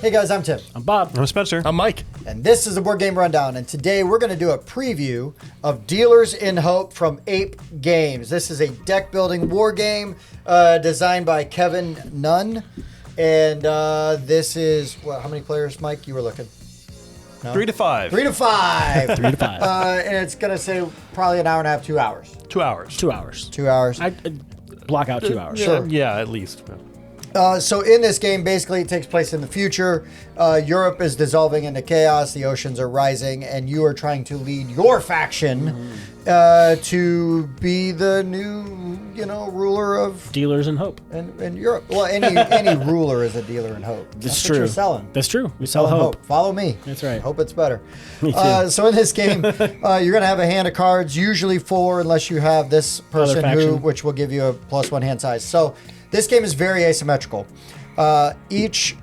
Hey guys, I'm Tim. I'm Bob. I'm Spencer. I'm Mike. And this is the Board Game Rundown. And today we're going to do a preview of Dealers in Hope from APE Games. This is a deck building war game designed by Kevin Nunn. And this is, well, how many players, Mike? You were looking. No? 3 to 5. 3 to 5. 3 to 5. And it's going to say probably an hour and a half, 2 hours. 2 hours. 2 hours. 2 hours. I block out 2 hours. Sure. Yeah, at least. So in this game, basically, it takes place in the future. Europe is dissolving into chaos. The oceans are rising, and you are trying to lead your faction to be the new, ruler of Dealers in Hope. in Europe. Well, any ruler is a dealer in hope. That's what true. You're selling. That's true. We sell Selling hope. Follow me. That's right. Hope it's better. Me too. So in this game, you're going to have a hand of cards, usually 4, unless you have this person faction. which will give you a +1 hand size. So this game is very asymmetrical. Each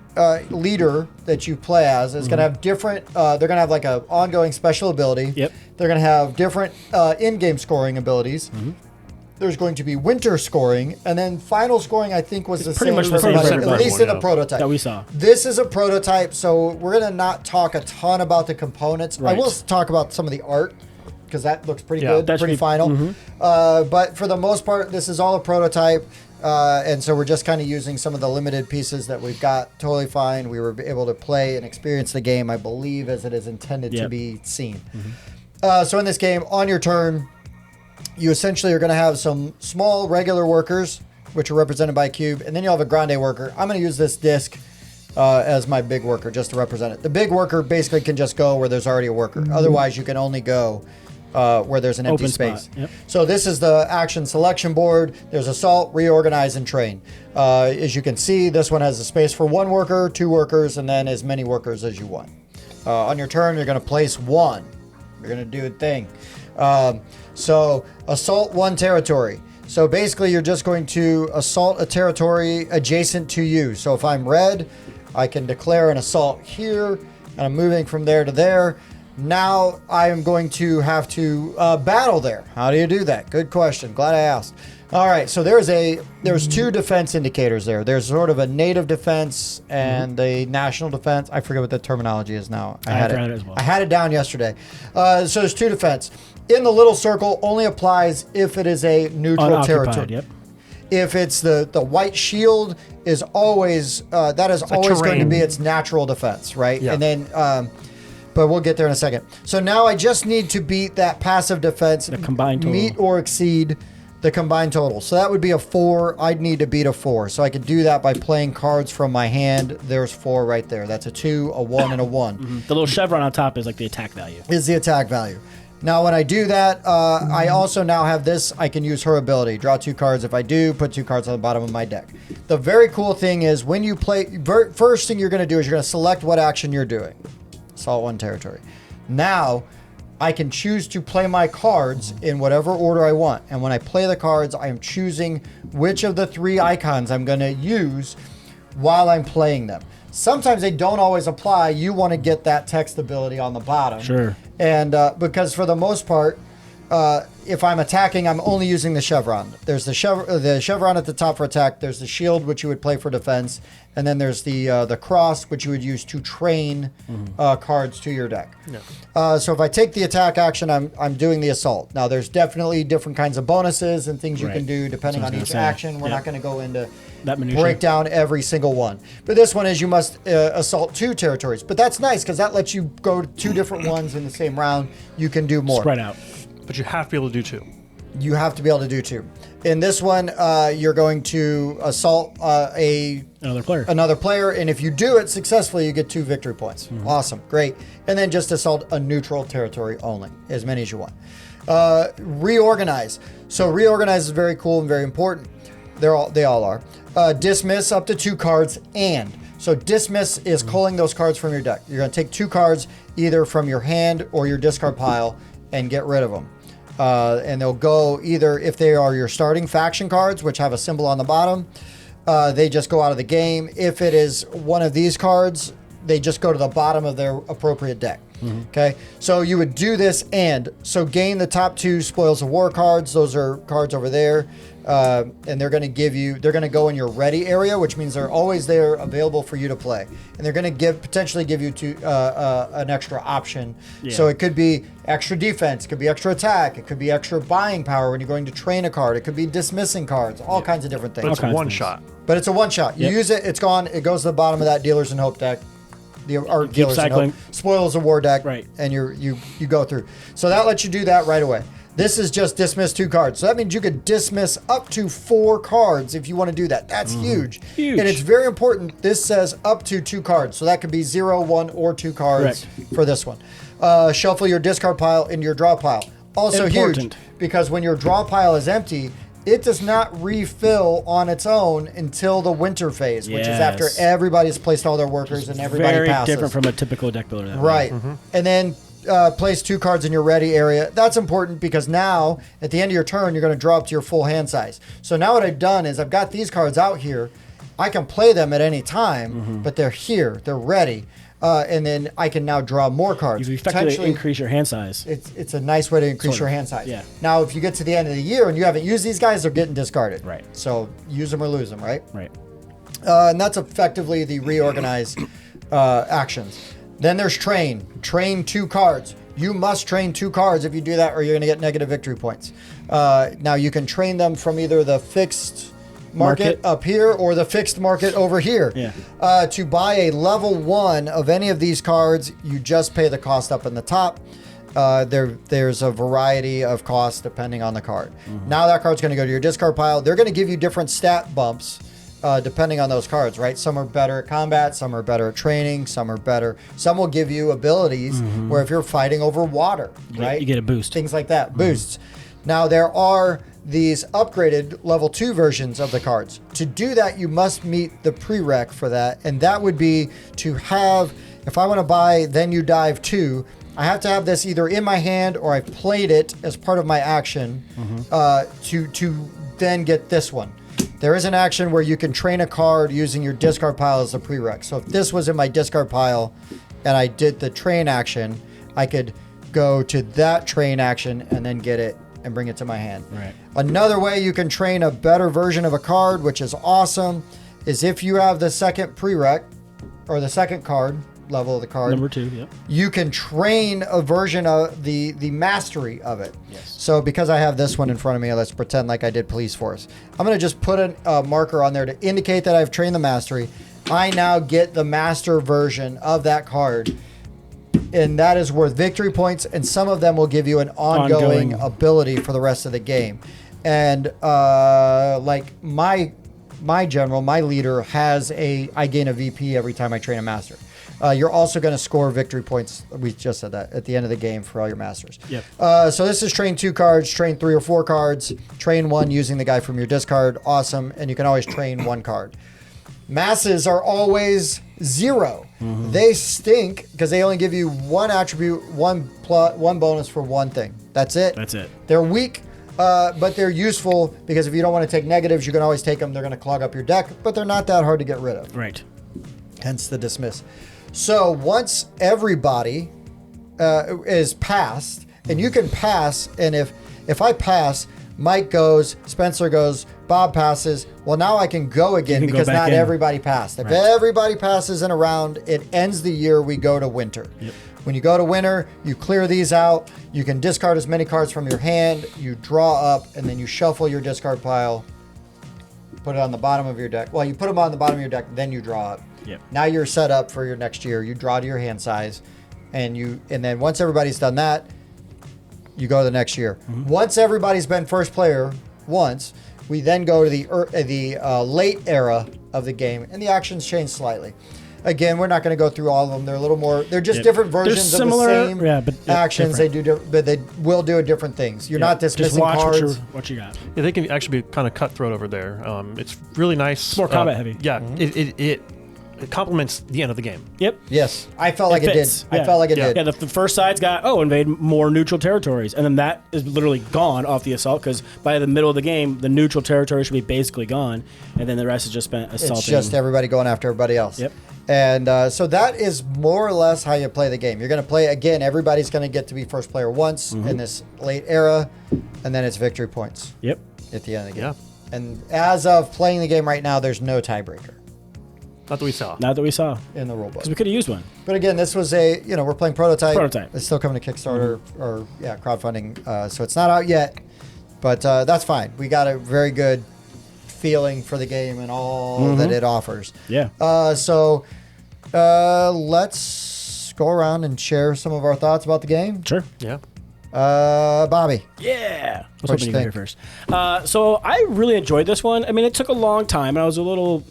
leader that you play as is going to have different. They're going to have like an ongoing special ability. Yep. They're going to have different in-game scoring abilities. There's going to be winter scoring, and then final scoring. I think was the pretty same much the for same everybody, for at least everyone, in the yeah. prototype That we saw. This is a prototype, so we're going to not talk a ton about the components. I Right. will talk about some of the art because that looks pretty Yeah, good, that should pretty be- final. But for the most part, this is all a prototype. And so we're just kind of using some of the limited pieces that we've got. Totally fine. We were able to play and experience the game, I believe, as it is intended to Yep. be seen. So in this game, on your turn, you essentially are going to have some small regular workers, which are represented by a cube, and then you'll have a grande worker. I'm going to use this disc as my big worker just to represent it. The big worker basically can just go where there's already a worker. Otherwise, you can only go where there's an empty Open space. spot, yep. So this is the action selection board. There's assault, reorganize, and train. As you can see, this one has a space for 1 worker, 2 workers, and then as many workers as you want. On your turn, you're going to place 1. You're going to do a thing. So assault 1 territory. So basically, you're just going to assault a territory adjacent to you. So if I'm red, I can declare an assault here, and I'm moving from there to there. Now I am going to have to battle there. How do you do that? Good question. Glad I asked. All right, so there's 2 defense indicators there. There's sort of a native defense and a national defense. I forget what the terminology is now. I had forgot it as well. I had it down yesterday. So there's 2 defense. In the little circle, only applies if it is a neutral Unoccupied, territory. yep. If it's the white shield is always that is always going to terrain. be its natural defense, right? Yeah. And then, but we'll get there in a second. So now I just need to beat that passive defense, the combined total. meet or exceed the combined total. So that would be a 4. I'd need to beat a 4. So I could do that by playing cards from my hand. There's 4 right there. That's a 2, a 1, and a 1. The little chevron on top is like the attack value. Is the attack value. Now, when I do that, I also now have this. I can use her ability. Draw 2 cards. If I do, put 2 cards on the bottom of my deck. The very cool thing is when you play, first thing you're going to do is you're going to select what action you're doing. Assault 1 territory. Now, I can choose to play my cards in whatever order I want. And when I play the cards, I am choosing which of the 3 icons I'm going to use while I'm playing them. Sometimes they don't always apply. You want to get that text ability on the bottom. Sure. And because for the most part, if I'm attacking, I'm only using the chevron. There's the chevron at the top for attack. There's the shield, which you would play for defense. And then there's the cross, which you would use to train cards to your deck. Yeah. So if I take the attack action, I'm doing the assault. Now, there's definitely different kinds of bonuses and things you Right. can do depending That's on what I was each gonna say. action. We're Yeah. not going to go into That minutia. break down every single one. But this one is you must assault 2 territories. But that's nice because that lets you go to 2 different ones in the same round. You can do more. Spread out. But you have to be able to do 2. You have to be able to do 2. In this one, you're going to assault Another player. and if you do it successfully, you get 2 victory points. Awesome, great. And then just assault a neutral territory only, as many as you want. Reorganize. So reorganize is very cool and very important. They all are. Dismiss up to 2 cards and. So dismiss is culling those cards from your deck. You're going to take 2 cards either from your hand or your discard pile and get rid of them. And they'll go either if they are your starting faction cards, which have a symbol on the bottom, they just go out of the game. If it is one of these cards, they just go to the bottom of their appropriate deck. Okay, so you would do this, and so gain the top 2 Spoils of War cards. Those are cards over there, and they're going to give you. They're going to go in your ready area, which means they're always there, available for you to play, and they're going to potentially give you an extra option. Yeah. So it could be extra defense, it could be extra attack, it could be extra buying power when you're going to train a card, it could be dismissing cards, all kinds of different things. But it's a one shot. But it's a one shot. You use it, it's gone. It goes to the bottom of that Dealers in Hope deck. Or Dealers in Hope, Spoils of War deck, right? And you go through. So that lets you do that right away. This is just dismiss 2 cards. So that means you could dismiss up to 4 cards if you want to do that. That's huge. Huge. And it's very important. This says up to 2 cards. So that could be 0, 1, or 2 cards for this one. Shuffle your discard pile into your draw pile. Also huge, because when your draw pile is empty, it does not refill on its own until the winter phase, which is after everybody's placed all their workers and everybody passes. Very different from a typical deck builder. That right. And then place 2 cards in your ready area. That's important because now, at the end of your turn, you're going to draw up to your full hand size. So now what I've done is I've got these cards out here. I can play them at any time, but they're here. They're ready. And then I can now draw more cards. You effectively increase your hand size. It's a nice way to increase your hand size. Yeah. Now, if you get to the end of the year and you haven't used these guys, they're getting discarded. Right. So use them or lose them, right? Right. And that's effectively the reorganize actions. Then there's train. Train 2 cards. You must train 2 cards if you do that, or you're going to get negative victory points. Now, you can train them from either the fixed market up here or the fixed market over here. Yeah. To buy a level 1 of any of these cards, you just pay the cost up in the top. There's a variety of costs depending on the card. Now that card's going to go to your discard pile. They're going to give you different stat bumps depending on those cards, right? Some are better at combat, some are better at training, some will give you abilities where if you're fighting over water, right? You get a boost. Things like that, boosts. Now there are these upgraded level 2 versions of the cards. To do that, you must meet the prereq for that, and that would be to have, if I want to buy Then You Dive 2, I have to have this either in my hand or I've played it as part of my action to then get this one. There is an action where you can train a card using your discard pile as a prereq. So if this was in my discard pile and I did the train action, I could go to that train action and then get it and bring it to my hand. Right. Another way you can train a better version of a card, which is awesome, is if you have the second prereq or the second card level of the card. Number 2, yep. You can train a version of the mastery of it. Yes. So because I have this one in front of me, let's pretend like I did Police Force. I'm going to just put a marker on there to indicate that I've trained the mastery. I now get the master version of that card. And that is worth victory points, and some of them will give you an ongoing ability for the rest of the game. And like my general, my leader I gain a VP every time I train a master. You're also going to score victory points. We just said that at the end of the game for all your masters. Yep. So this is train 2 cards, train 3 or 4 cards, train 1 using the guy from your discard. Awesome. And you can always train 1 card. Masses are always 0. They stink because they only give you 1 attribute, 1 bonus for 1 thing. That's it. That's it. They're weak, but they're useful because if you don't want to take negatives, you can always take them. They're going to clog up your deck, but they're not that hard to get rid of. Right. Hence the dismiss. So once everybody is passed, and you can pass, and if I pass, Mike goes, Spencer goes, Bob passes. Well, now I can go again because not everybody passed. If everybody passes in a round, it ends the year. We go to winter. Yep. When you go to winter, you clear these out. You can discard as many cards from your hand. You draw up, and then you shuffle your discard pile. Put it on the bottom of your deck. Well, you put them on the bottom of your deck, then you draw up. Yep. Now you're set up for your next year. You draw to your hand size, and then once everybody's done that, you go to the next year. Once everybody's been first player once, we then go to the late era of the game, and the actions change slightly. Again, we're not going to go through all of them. They're a little more. They're just different versions of the same actions. They will do different things. You're not dismissing cards. What you got? Yeah, they can actually be kind of cutthroat over there. It's really nice. It's more combat heavy. Yeah, it complements the end of the game. Yep. Yes, I felt like it did. fits. I felt like it did. Yeah, the first side's got, invade more neutral territories. And then that is literally gone off the assault because by the middle of the game, the neutral territory should be basically gone. And then the rest is just spent assaulting. It's just everybody going after everybody else. Yep. And so that is more or less how you play the game. You're going to play, again, everybody's going to get to be first player once in this late era, and then it's victory points Yep. at the end of the game. Yeah. And as of playing the game right now, there's no tiebreaker Not that we saw. Not that we saw. in the rulebook. Because we could have used one. But again, this was we're playing prototype. Prototype. It's still coming to Kickstarter or crowdfunding. So it's not out yet, but that's fine. We got a very good feeling for the game and all that it offers. Yeah. So let's go around and share some of our thoughts about the game. Sure. Yeah. Bobby. Yeah. I was What'd hoping you you were think? here first. So I really enjoyed this one. I mean, it took a long time, and I was a little,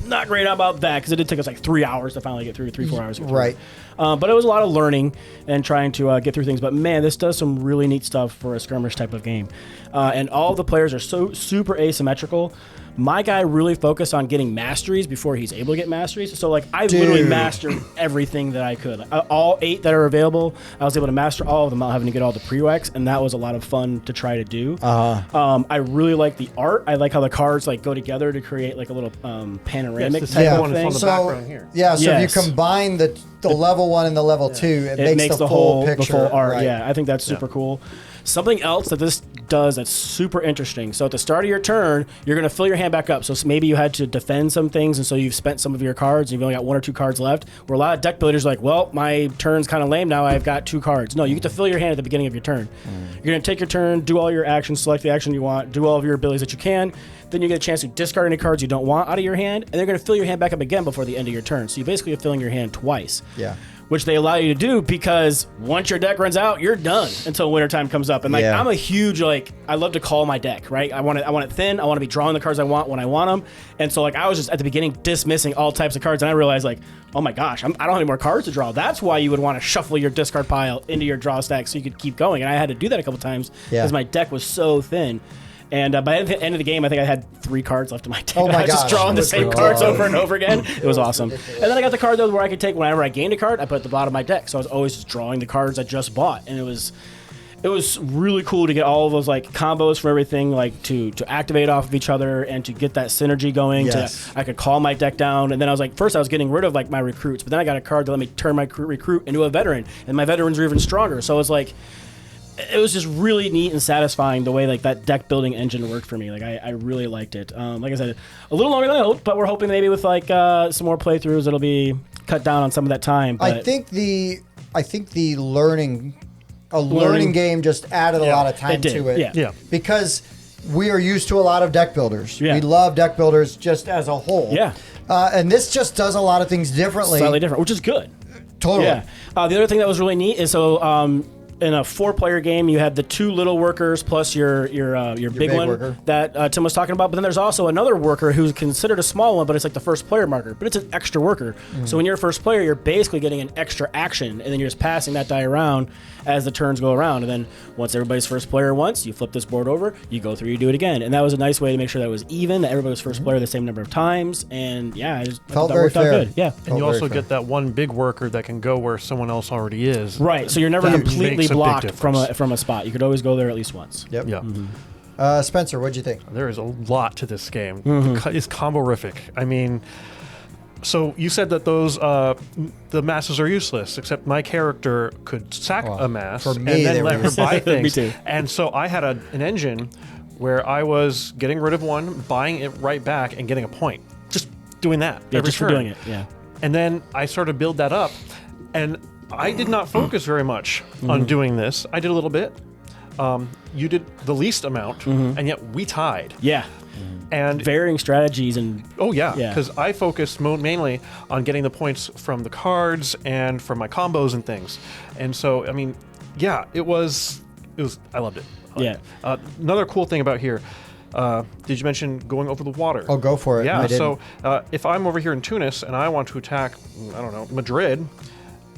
not great about that because it did take us like 3 hours to finally get through, 3-4 hours. To get through. Right. But it was a lot of learning and trying to get through things. But man, this does some really neat stuff for a skirmish type of game. And all the players are so super asymmetrical. My guy really focused on getting masteries before he's able to get masteries. So like I literally mastered everything that I could. All 8 that are available, I was able to master all of them without having to get all the prereqs, and that was a lot of fun to try to do. I really like the art. I like how the cards like go together to create like a little panoramic Yes, the type second of one is thing. on the So background here. yeah, so Yes. if you combine the level 1 and the level 2, it makes the full picture. the full art. Right. Yeah, I think that's super cool. Something else that this does that's super interesting. So at the start of your turn, you're going to fill your hand back up. So maybe you had to defend some things, and so you've spent some of your cards, and you've only got 1 or 2 cards left. Where a lot of deck builders are like, well, my turn's kind of lame now. I've got 2 cards. No, you get to fill your hand at the beginning of your turn. You're going to take your turn, do all your actions, select the action you want, do all of your abilities that you can. Then you get a chance to discard any cards you don't want out of your hand, and they're going to fill your hand back up again before the end of your turn. So you basically are filling your hand twice. Yeah. Which they allow you to do because once your deck runs out, you're done until wintertime comes up. And like Yeah. I'm a huge I love to call my deck, right? I want it thin. I want to be drawing the cards I want when I want them. And so like I was just at the beginning dismissing all types of cards, and I realized like, oh my gosh, I don't have any more cards to draw. That's why you would want to shuffle your discard pile into your draw stack so you could keep going. And I had to do that a couple times because my deck was so thin. And by the end of the game, I think I had 3 cards left in my deck. Oh my I was just gosh. drawing the That's same ridiculous. cards over and over again. It was awesome. And then I got the card though where I could take whenever I gained a card, I put it at the bottom of my deck. So I was always just drawing the cards I just bought, and it was really cool to get all of those like combos for everything, like to activate off of each other and to get that synergy going. Yes. I could call my deck down, and then I was like, first I was getting rid of like my recruits, but then I got a card to let me turn my recruit into a veteran, and my veterans are even stronger. So it was like. It was just really neat and satisfying the way like that deck building engine worked for me. Like I really liked it. Like I said, a little longer than I hoped, but we're hoping maybe with like some more playthroughs it'll be cut down on some of that time. But I think the learning game just added a lot of time it did, to it. yeah. Because we are used to a lot of deck builders. Yeah. We love deck builders just as a whole. Yeah. And this just does a lot of things differently. slightly different, which is good. Totally. Yeah. The other thing that was really neat is in a 4-player game, you had the 2 little workers plus your big big one worker. that Tim was talking about. But then there's also another worker who's considered a small one, but it's like the first player marker. But it's an extra worker. So when you're a first player, you're basically getting an extra action, and then you're just passing that die around as the turns go around. And then once everybody's first player once, you flip this board over, you go through, you do it again. And that was a nice way to make sure that it was even, that everybody was first player the same number of times. And yeah, I Felt thought that very worked out fair. good. Yeah. And you very also fair. get that one big worker that can go where someone else already is. Right, so you're never That completely makes a big blocked difference. from a spot. You could always go there at least once. Yep. Yeah. Spencer, what'd you think? There is a lot to this game. It's comborific. I mean, so you said that those the masses are useless, except my character could sack a mass for me, and they then let were her buy things. Me too. And so I had an engine where I was getting rid of one, buying it right back, and getting a point. Just doing that Yeah, every just for turn. doing it. Yeah. And then I started to build that up, and I did not focus very much on doing this. I did a little bit. You did the least amount, and yet we tied. Yeah. And Varying strategies and oh yeah, Yeah. because I focused mainly on getting the points from the cards and from my combos and things. And so, I mean, yeah, it was. I loved it. Yeah. Another cool thing about here. Did you mention going over the water? Oh, go for it. Yeah. I didn't. So if I'm over here in Tunis and I want to attack, I don't know, Madrid,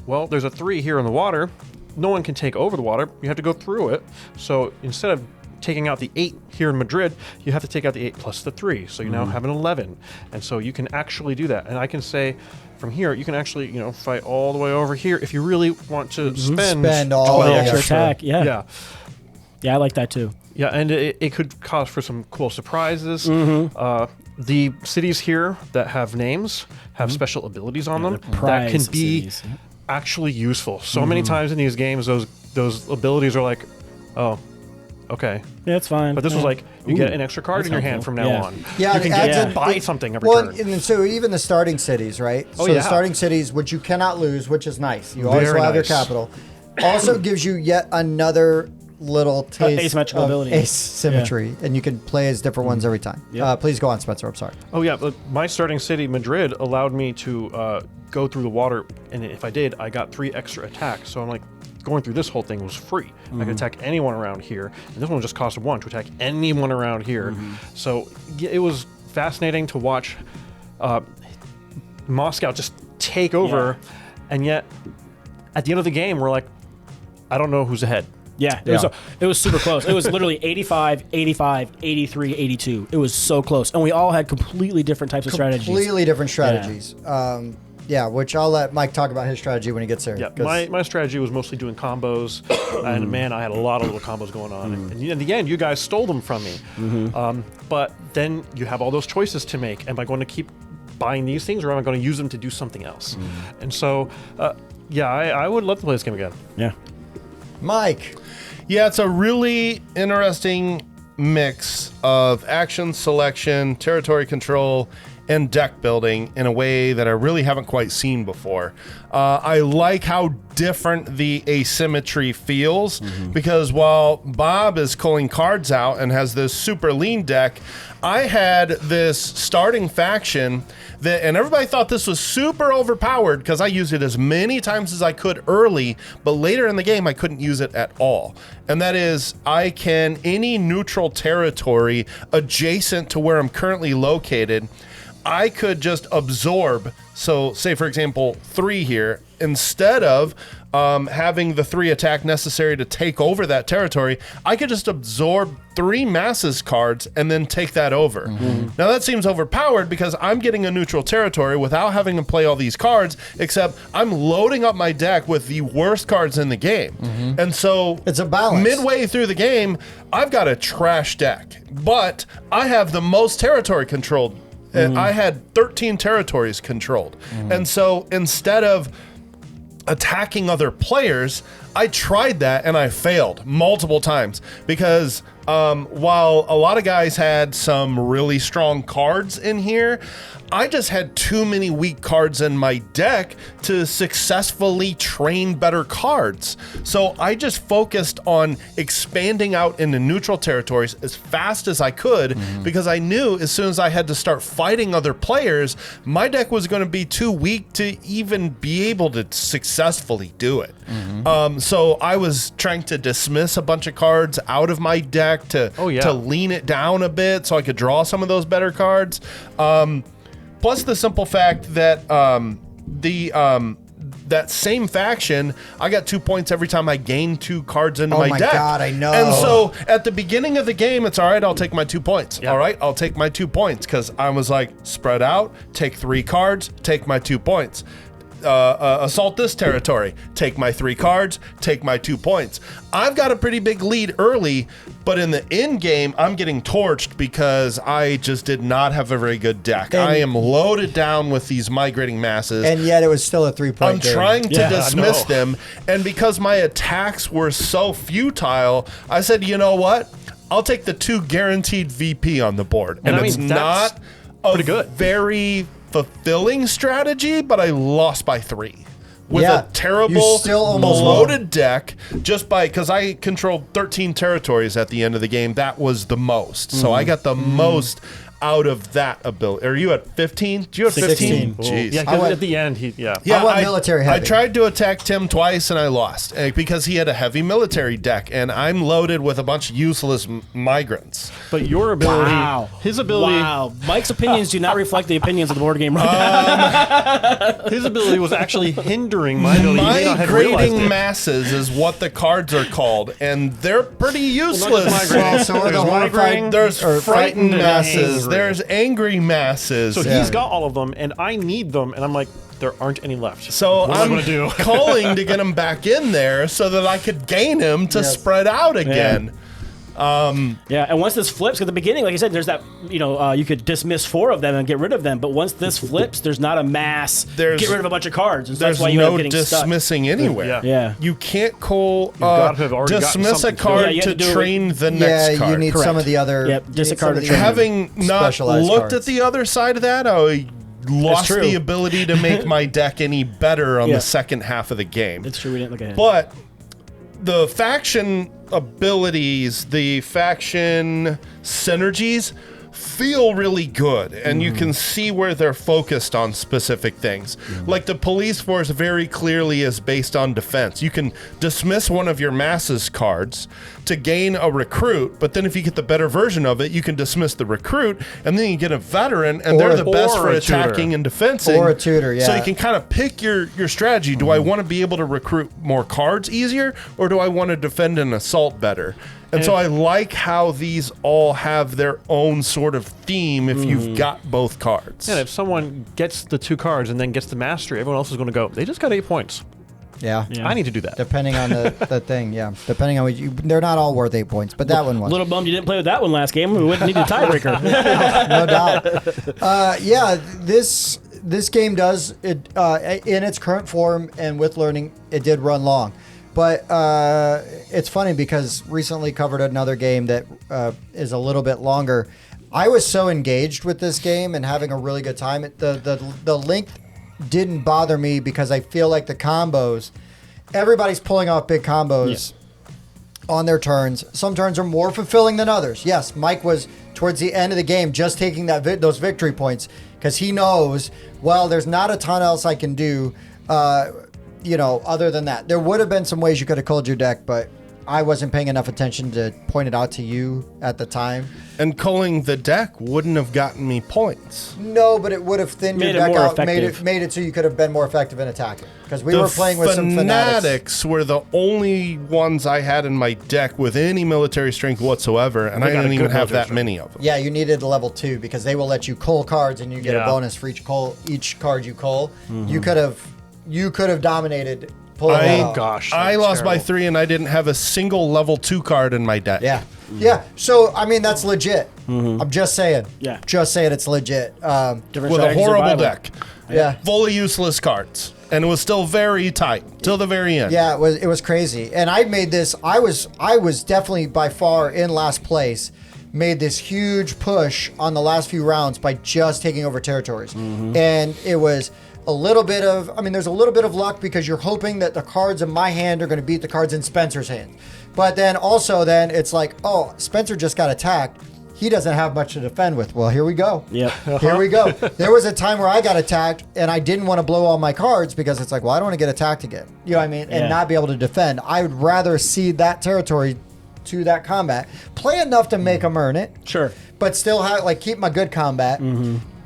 well, there's a 3 here in the water. No one can take over the water. You have to go through it. So instead of taking out the 8 here in Madrid, you have to take out the 8 plus the 3. So you now have an 11. And so you can actually do that. And I can say from here, you can actually, fight all the way over here if you really want to spend all the extra attack. Yeah. Yeah, I like that too. Yeah, and it could cause for some cool surprises. The cities here that have names have special abilities on them that can be actually useful. So many times in these games, those abilities are like, oh, okay. Yeah, it's fine. But this was like, you get an extra card in your hand from now on. Yeah, you can buy something every turn. And so even the starting cities, right? Oh, so the starting cities, which you cannot lose, which is nice. You always will have your capital. Also gives you yet another little taste asymmetrical of ability. asymmetry, and you can play as different ones every time. Please go on, Spencer. I'm sorry. Oh yeah, but my starting city, Madrid, allowed me to go through the water, and if I did, I got 3 extra attacks. So I'm like, going through this whole thing was free. I could attack anyone around here, and this one just cost 1 to attack anyone around here. So it was fascinating to watch Moscow just take over, and yet at the end of the game, we're like, I don't know who's ahead. Yeah, it was super close. It was literally 85, 85, 83, 82. It was so close. And we all had completely different types of strategies. Completely different strategies. Which I'll let Mike talk about his strategy when he gets there. Yeah, my strategy was mostly doing combos, and man, I had a lot of little combos going on. And in the end, you guys stole them from me. But then you have all those choices to make. Am I going to keep buying these things, or am I going to use them to do something else? And so, I would love to play this game again. Yeah. Mike. Yeah, it's a really interesting mix of action selection, territory control, and deck building in a way that I really haven't quite seen before. I like how different the asymmetry feels, because while Bob is culling cards out and has this super lean deck, I had this starting faction and everybody thought this was super overpowered because I used it as many times as I could early, but later in the game I couldn't use it at all. And that is, any neutral territory adjacent to where I'm currently located, I could just absorb. So say, for example, 3 here, instead of having the 3 attack necessary to take over that territory, I could just absorb 3 masses cards and then take that over. Now that seems overpowered because I'm getting a neutral territory without having to play all these cards, except I'm loading up my deck with the worst cards in the game. And so it's a balance. Midway through the game, I've got a trash deck, but I have the most territory controlled. I had 13 territories controlled. And so instead of attacking other players, I tried that and I failed multiple times because while a lot of guys had some really strong cards in here, I just had too many weak cards in my deck to successfully train better cards. So I just focused on expanding out into neutral territories as fast as I could because I knew as soon as I had to start fighting other players, my deck was going to be too weak to even be able to successfully do it. So I was trying to dismiss a bunch of cards out of my deck to lean it down a bit so I could draw some of those better cards. Plus the simple fact that that same faction, I got 2 points every time I gained 2 cards into my deck. Oh my God, I know. And so at the beginning of the game, it's all right, I'll take my 2 points. All right, I'll take my 2 points because I was like, spread out, take 3 cards, take my 2 points. Assault this territory, take my 3 cards, take my 2 points. I've got a pretty big lead early, but in the end game, I'm getting torched because I just did not have a very good deck. I am loaded down with these migrating masses. And yet it was still a 3-point game. I'm trying to dismiss them, and because my attacks were so futile, I said, you know what? I'll take the 2 guaranteed VP on the board. And it's not pretty good. Very fulfilling strategy, but I lost by 3 with a terrible loaded deck just because I controlled 13 territories at the end of the game. That was the most. So I got the most out of that ability. Are you at 15? Do you have 15? 16. Jeez. Yeah, I because went- at the end, Yeah, I went military heavy. I tried to attack Tim twice and I lost because he had a heavy military deck, and I'm loaded with a bunch of useless migrants. but your ability, Wow. his ability, Wow. Mike's opinions do not reflect the opinions of the board game right now. his ability was actually hindering my ability. You may not have realized Migrating it. masses is what the cards are called, and they're pretty useless. migrating. Well, so are the There's horrified. migrating, There's or frightened and masses. angry. There's angry masses. So Yeah. he's got all of them, and I need them, and I'm like, there aren't any left. So what am I I'm going to do? calling to get him back in there so that I could gain him to Yes. spread out again. Yeah, and once this flips, at the beginning, like I said, there's that, you could dismiss 4 of them and get rid of them, but once this flips, there's not a mass, There's- get rid of a bunch of cards, and so There's that's why you end no up getting stuck. dismissing anywhere. Yeah. Yeah. You can't call got to have already gotten dismiss a something to do. card Yeah, you have to to do it train the Yeah, next card. you need Correct. some of the other. Yep, you need discard some of to the train. other Having not specialized looked cards. at the other side of that, I lost true. the ability to make my deck any better on Yeah. the second half of the game. It's true, we didn't look ahead. But the faction abilities, the faction synergies feel really good, and you can see where they're focused on specific things. Like the police force very clearly is based on defense. You can dismiss one of your masses cards to gain a recruit, but then if you get the better version of it, you can dismiss the recruit, and then you get a veteran, and Or they're the best or for a tutor. attacking and defensing. Or a tutor, So yeah. you can kind of pick your strategy. Do I want to be able to recruit more cards easier, or do I want to defend and assault better? And so I like how these all have their own sort of theme if you've got both cards. And if someone gets the 2 cards and then gets the mastery, everyone else is going to go, they just got 8 points. Yeah. Yeah. I need to do that. Depending on the thing, yeah. Depending on what they're not all worth 8 points, but that one was. Little bummed you didn't play with that one last game. We wouldn't need a tiebreaker. No doubt. Yeah, this game does it in its current form, and with learning, it did run long. But it's funny because recently covered another game that is a little bit longer. I was so engaged with this game and having a really good time. The length didn't bother me because I feel like the combos, everybody's pulling off big combos on their turns. Some turns are more fulfilling than others. Yes, Mike was towards the end of the game just taking those victory points because he knows, well, there's not a ton else I can do. Other than that, there would have been some ways you could have called your deck, but I wasn't paying enough attention to point it out to you at the time. And culling the deck wouldn't have gotten me points. No, but it would have thinned Made your it deck more out, effective. made it so you could have been more effective in attacking. Because we were playing with some fanatics. Fanatics were the only ones I had in my deck with any military strength whatsoever, and They I got a didn't even good have military that many of them. Yeah, you needed a level 2 because they will let you cull cards and you get a Yeah. bonus for each card you cull. You could have dominated pulling that off. Gosh, I that's lost by terrible. 3, and I didn't have a single level 2 card in my deck. Yeah. Yeah. So, I mean, that's legit. I'm just saying. Yeah. Just saying it's legit. Different With a strategies are horrible viable. deck. Yeah. Full of useless cards. And it was still very tight till the very end. Yeah, it was crazy. And I made this, I was definitely by far in last place, made this huge push on the last few rounds by just taking over territories. And it was a little bit of, there's a little bit of luck because you're hoping that the cards in my hand are going to beat the cards in Spencer's hand. But then also it's like, oh, Spencer just got attacked. He doesn't have much to defend with. Well, here we go. Yep. Here we go. There was a time where I got attacked and I didn't want to blow all my cards because it's like, well, I don't want to get attacked again. You know what I mean? Yeah. And not be able to defend. I would rather cede that territory to that combat, play enough to make them earn it, Sure. but still have keep my good combat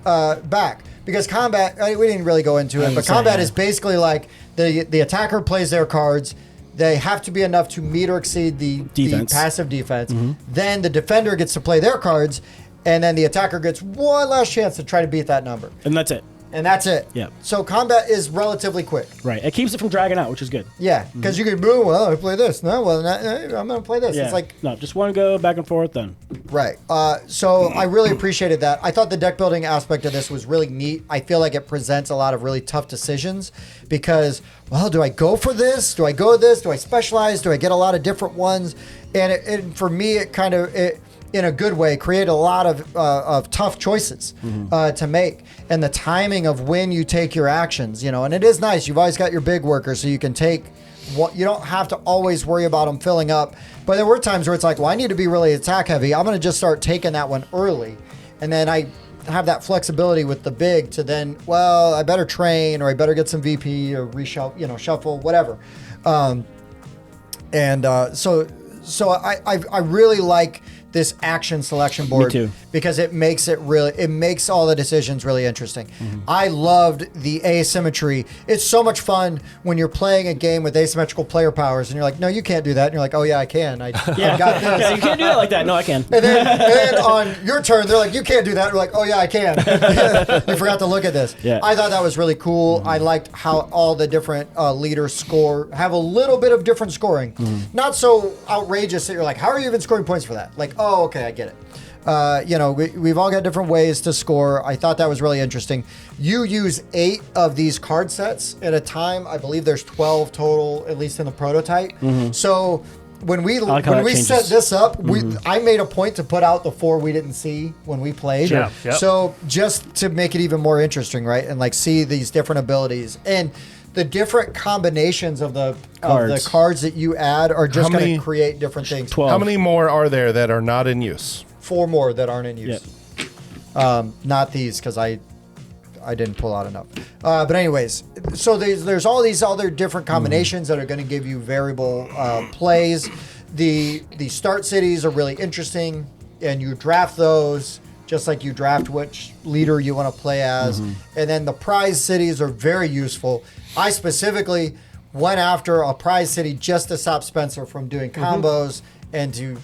back. Because combat, we didn't really go into it, but combat is basically like the attacker plays their cards. They have to be enough to meet or exceed the Defense. passive defense. Then the defender gets to play their cards, and then the attacker gets one last chance to try to beat that number. And that's it. And that's it. Yep. So combat is relatively quick. Right. It keeps it from dragging out, which is good. Yeah, because you can move. Well, I play this. No, well, I'm going to play this. Yeah. It's like no, just one go back and forth then. right. So I really appreciated that. I thought the deck building aspect of this was really neat. I feel like it presents a lot of really tough decisions because, well, do I go for this? Do I go with this? Do I specialize? Do I get a lot of different ones? And for me, it kind of in a good way, create a lot of tough choices to make. And the timing of when you take your actions, and it is nice. You've always got your big workers, so you can take what you don't have to always worry about them filling up. But there were times where it's like, well, I need to be really attack heavy. I'm going to just start taking that one early. and then I have that flexibility with the big to then, well, I better train, or I better get some VP or reshuffle, shuffle, whatever. So I really like this action selection board too. because it makes all the decisions really interesting. I loved the asymmetry. It's so much fun when you're playing a game with asymmetrical player powers and you're like, no, you can't do that. And you're like, oh yeah, I can. I got this. Yeah, you can't do that like that. No, I can. And then on your turn, they're like, you can't do that. And we're like, oh yeah, I can. You forgot to look at this. Yeah. I thought that was really cool. I liked how all the different leaders have a little bit of different scoring. Not so outrageous that you're like, how are you even scoring points for that? Like, oh, okay, I get it. We've all got different ways to score. I thought that was really interesting. You use 8 of these card sets at a time. I believe there's 12 total, at least in the prototype. So when we set this up, I made a point to put out the 4 we didn't see when we played. Sure. Yep. So just to make it even more interesting, right? And like see these different abilities and the different combinations of the cards that you add are just going to create different things. 12. How many more are there that are not in use? 4 more that aren't in use. Not these, because I didn't pull out enough. But anyways, so there's all these other different combinations that are going to give you variable plays. The start cities are really interesting, and you draft those just like you draft which leader you want to play as. And then the prize cities are very useful. I specifically went after a prize city just to stop Spencer from doing combos and to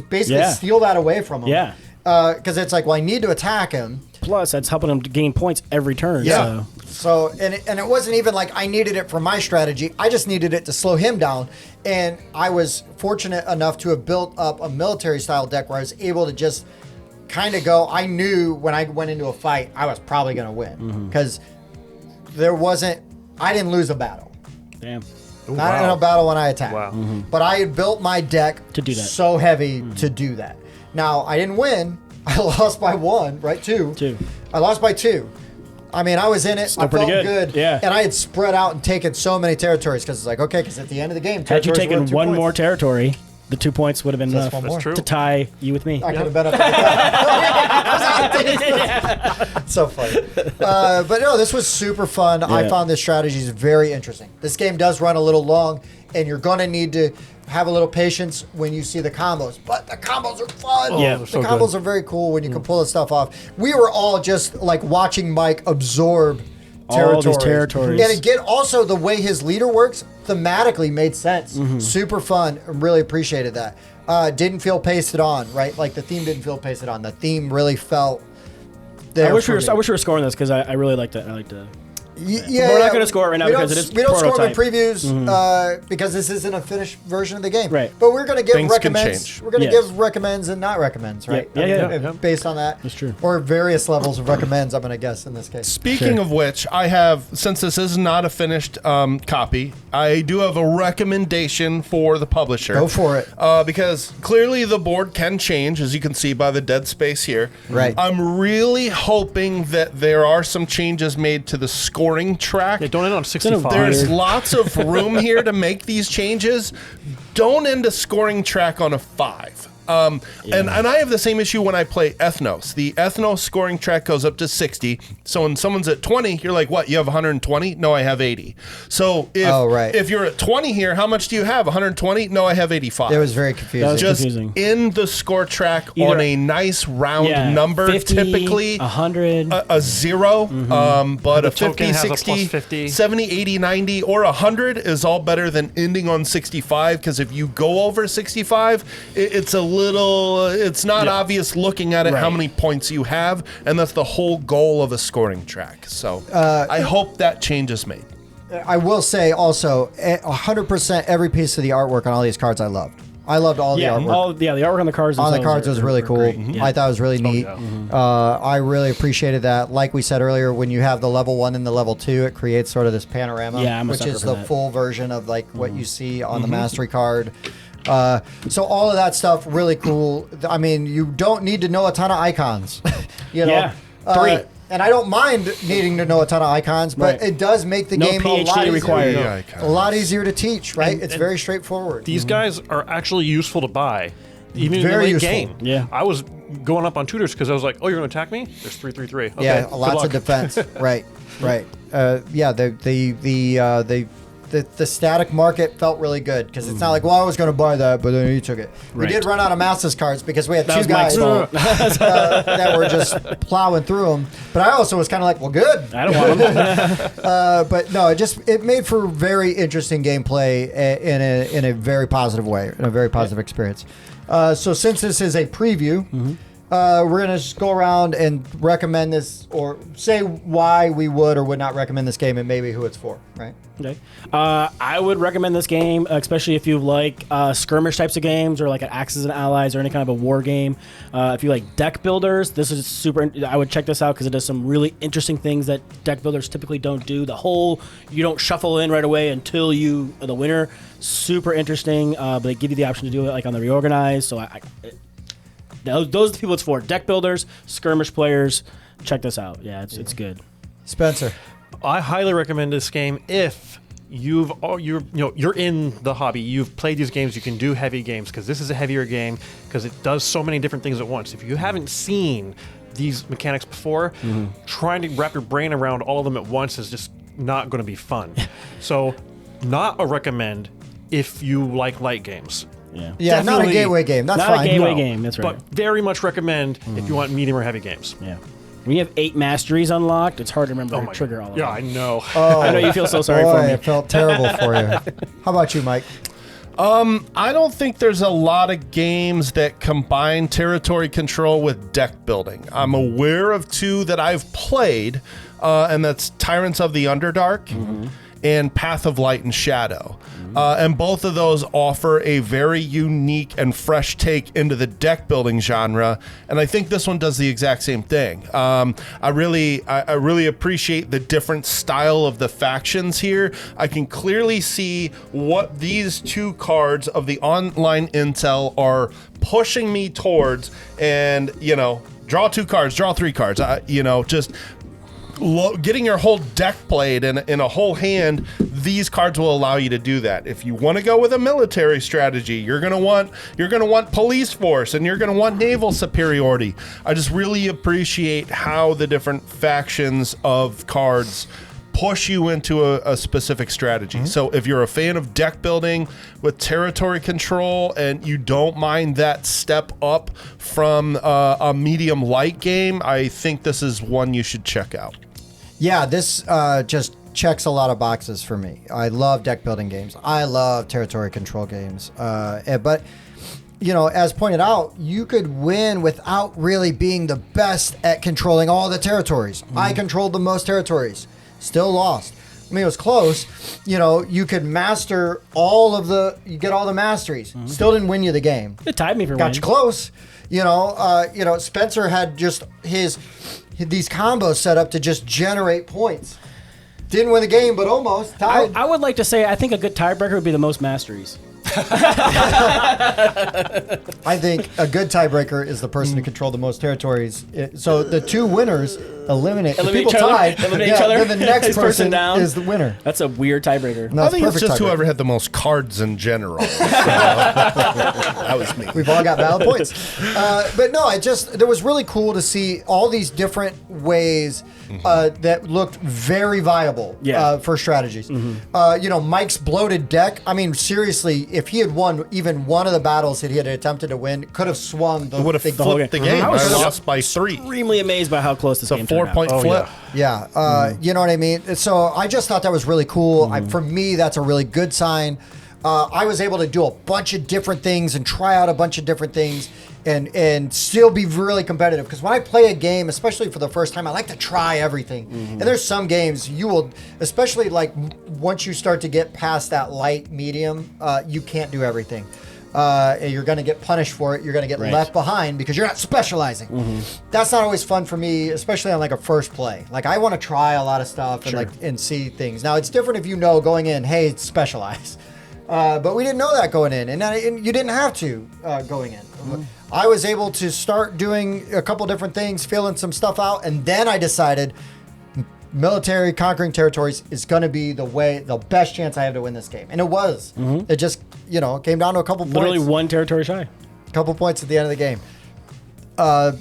basically steal that away from him. Yeah. Because it's like, well, I need to attack him. Plus, that's helping him to gain points every turn. Yeah. So and it wasn't even like I needed it for my strategy. I just needed it to slow him down. And I was fortunate enough to have built up a military style deck where I was able to just kind of go. I knew when I went into a fight, I was probably going to win because I didn't lose a battle. Damn. Not in a battle when I attacked. Wow. But I had built my deck to do that. So heavy to do that. Now, I didn't win. I lost by 1, right? 2. 2. I lost by 2. I mean, I was in it. Still I felt pretty good. Yeah. And I had spread out and taken so many territories because it's like, okay, because at the end of the game, had you taken one points. More territory, the 2 points would have been enough to tie you with me. I could have been up to the So funny. But no, this was super fun. I found this strategy is very interesting. This game does run a little long, and you're going to need to have a little patience when you see the combos. But the combos are fun. Yeah, the so combos good. are very cool when you can pull this stuff off. We were all just like watching Mike absorb all these territories. And again, also the way his leader works thematically made sense. Super fun. Really appreciated that. Didn't feel pasted on, right? Like the theme didn't feel pasted on. The theme really felt there. I wish we were scoring this because I really liked it. I liked to. Yeah, we're not going to score it right now because it is we don't score them in prototype. previews because this isn't a finished version of the game. Right. But we're going to give Things can recommends. change. We're going to give recommends and not recommends, right? Yeah. Based on that. That's true. Or various levels of recommends, I'm going to guess in this case. Speaking of which, I have, since this is not a finished copy, I do have a recommendation for the publisher. Go for it. Because clearly the board can change, as you can see by the dead space here. Right. I'm really hoping that there are some changes made to the scoring track. Don't end on 65. There's lots of room here to make these changes. Don't end a scoring track on a 5. And I have the same issue when I play Ethnos. The Ethnos scoring track goes up to 60. So when someone's at 20, you're like, what, you have 120? No, I have 80. So if you're at 20 here, how much do you have? 120? No, I have 85. It was very confusing. That was Just confusing. in the score track on a nice round number, 50, typically 100. a 0, but a 50, token has a 60, plus 50. 70, 80, 90, or 100 is all better than ending on 65, because if you go over 65, it's not obvious looking at it how many points you have, and that's the whole goal of a scoring track. So I hope that change is made. I will say also, 100% every piece of the artwork on all these cards I loved. I loved all the artwork. The artwork on the cards. On the cards was really cool. I thought it was really neat. yeah. I really appreciated that. Like we said earlier, when you have the level 1 and the level 2, it creates sort of this panorama, Yeah, I'm a which sucker is for the that. full version of like what you see on the mastery card. So all of that stuff really cool. I mean, you don't need to know a ton of icons. You know? Yeah, 3. And I don't mind needing to know a ton of icons, but it does make the No game a lot PhD easier. required. A lot easier to teach, right? And- it's and very straightforward. These guys are actually useful to buy. even Very in the late useful. game. Yeah. I was going up on tutors because I was like, oh, you're going to attack me? There's 3-3-3. Okay, Yeah, good lots luck. of defense. Right. Yeah, the static market felt really good because it's not like, well, I was going to buy that, but then you took it. We Right. did run out of Masters cards because we had That two was Mike's guys fault. that were just plowing through them. But I also was kind of like, well, good. I don't want them. But no, it made for very interesting gameplay in a very positive way, in a very positive experience. So since this is a preview, we're gonna just go around and recommend this, or say why we would or would not recommend this game, and maybe who it's for. Right? Okay. I would recommend this game, especially if you like skirmish types of games, or like an Axis and Allies, or any kind of a war game. If you like deck builders, this is super. I would check this out because it does some really interesting things that deck builders typically don't do. The whole you don't shuffle in right away until you are the winner. Super interesting, but they give you the option to do it like on the reorganize. So those are the people it's for: deck builders, skirmish players. Check this out. Yeah, it's good. Spencer. I highly recommend this game if you're in the hobby. You've played these games. You can do heavy games because this is a heavier game because it does so many different things at once. If you haven't seen these mechanics before, trying to wrap your brain around all of them at once is just not going to be fun. So, not a recommend if you like light games. Yeah. Yeah, not a Definitely gateway game. That's not fine. a gateway No, game. That's right. But very much recommend if you want medium or heavy games. Yeah. When you have 8 masteries unlocked, it's hard to remember how to trigger all of them. Yeah, I know. I know you feel so sorry Boy, for me. it felt terrible for you. How about you, Mike? I don't think there's a lot of games that combine territory control with deck building. I'm aware of 2 that I've played, and that's Tyrants of the Underdark and Path of Light and Shadow. And both of those offer a very unique and fresh take into the deck building genre, and I think this one does the exact same thing. I really appreciate the different style of the factions here. I can clearly see what these 2 cards of the online intel are pushing me towards, and draw 2 cards, draw 3 cards. Just getting your whole deck played in a whole hand, these cards will allow you to do that. If you want to go with a military strategy, you're gonna want police force, and you're gonna want naval superiority. I just really appreciate how the different factions of cards push you into a specific strategy. So if you're a fan of deck building with territory control and you don't mind that step up from a medium light game, I think this is one you should check out. Yeah, this just checks a lot of boxes for me. I love deck building games. I love territory control games. But, as pointed out, you could win without really being the best at controlling all the territories. I controlled the most territories. Still lost. I mean, it was close. You could master you get all the masteries. Still didn't win you the game. It tied me for Got winning. you close. Spencer had just these combos set up to just generate points. Didn't win the game, but almost tied. I would like to say I think a good tiebreaker would be the most masteries. I think a good tiebreaker is the person who controlled the most territories. So the 2 winners eliminate the people each other? tied. Eliminate each other? Then the next This person down? is the winner. That's a weird tiebreaker. No, I think it's perfect just tiebreaker. whoever had the most cards in general. So, that was me. We've all got valid points. But no, there was really cool to see all these different ways that looked very viable for strategies. Mike's bloated deck. I mean, seriously, if he had won even one of the battles that he had attempted to win, could have swung It would have the flipped the game. I was I lost by 3. Extremely amazed by how close this It's a game turned out. 4-point flip. Yeah, you know what I mean? So I just thought that was really cool. For me, that's a really good sign. I was able to do a bunch of different things and try out a bunch of different things and still be really competitive. Because when I play a game, especially for the first time, I like to try everything. And there's some games you will, especially like once you start to get past that light medium, you can't do everything. You're going to get punished for it. You're going to get left behind because you're not specializing. That's not always fun for me, especially on like a first play. Like I want to try a lot of stuff and see things. Now it's different if you know going in, hey, it's specialized. But we didn't know that going in, and you didn't have to going in. I was able to start doing a couple different things, feeling some stuff out, and then I decided military conquering territories is going to be the best chance I have to win this game, and it was. It just came down to a couple points. Literally one territory shy. couple points at the end of the game.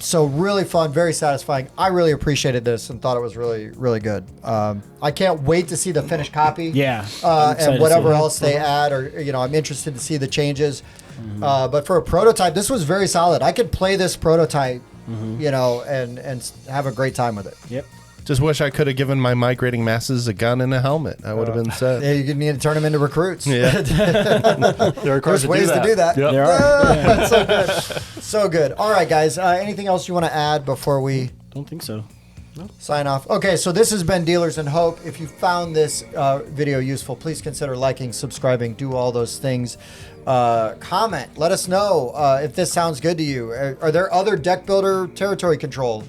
So really fun, very satisfying. I really appreciated this and thought it was really, really good. I can't wait to see the finished copy. Yeah, I'm excited and to whatever see it. else they add, or I'm interested to see the changes. But for a prototype, this was very solid. I could play this prototype, and have a great time with it. Yep. Just wish I could have given my migrating masses a gun and a helmet. I would have been set. Yeah, you need to turn them into recruits. Yeah. There are cars There's ways to do that. Yep. There are. That's so good. So good. All right, guys. Anything else you want to add before we Don't think so. sign off? Okay, so this has been Dealers in Hope. If you found this video useful, please consider liking, subscribing, do all those things. Comment. Let us know if this sounds good to you. Are there other deck builder territory control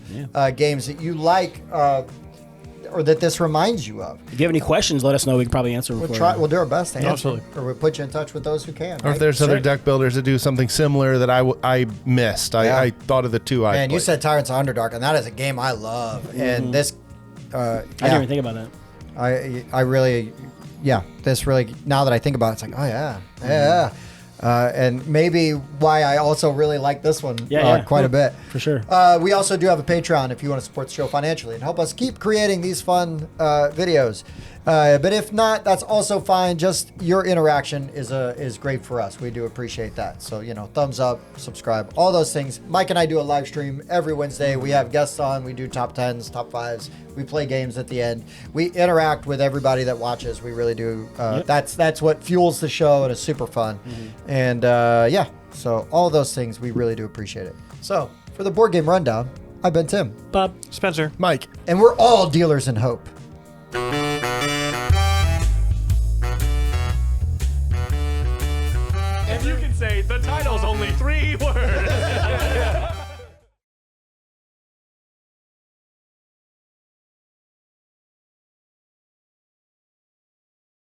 games that you like or that this reminds you of? If you have any questions, let us know. We can probably answer them for you. We'll do our best to answer. Absolutely. Or we'll put you in touch with those who can. Or if there's other deck builders that do something similar that I missed. Yeah. I thought of the two I And you played. said Tyrants of Underdark, and that is a game I love. And this, I didn't even think about that. I really, this really, now that I think about it, it's like, oh yeah. And maybe why I also really like this one quite a bit. For sure. We also do have a Patreon if you want to support the show financially and help us keep creating these fun videos. But if not, that's also fine. Just your interaction is great for us. We do appreciate that. So, thumbs up, subscribe, all those things. Mike and I do a live stream every Wednesday. We have guests on. We do top 10s, top 5s. We play games at the end. We interact with everybody that watches. We really do. That's what fuels the show, and it's super fun. And so all those things, we really do appreciate it. So for the Board Game Rundown, I've been Tim. Bob. Spencer. Mike. And we're all dealers in hope.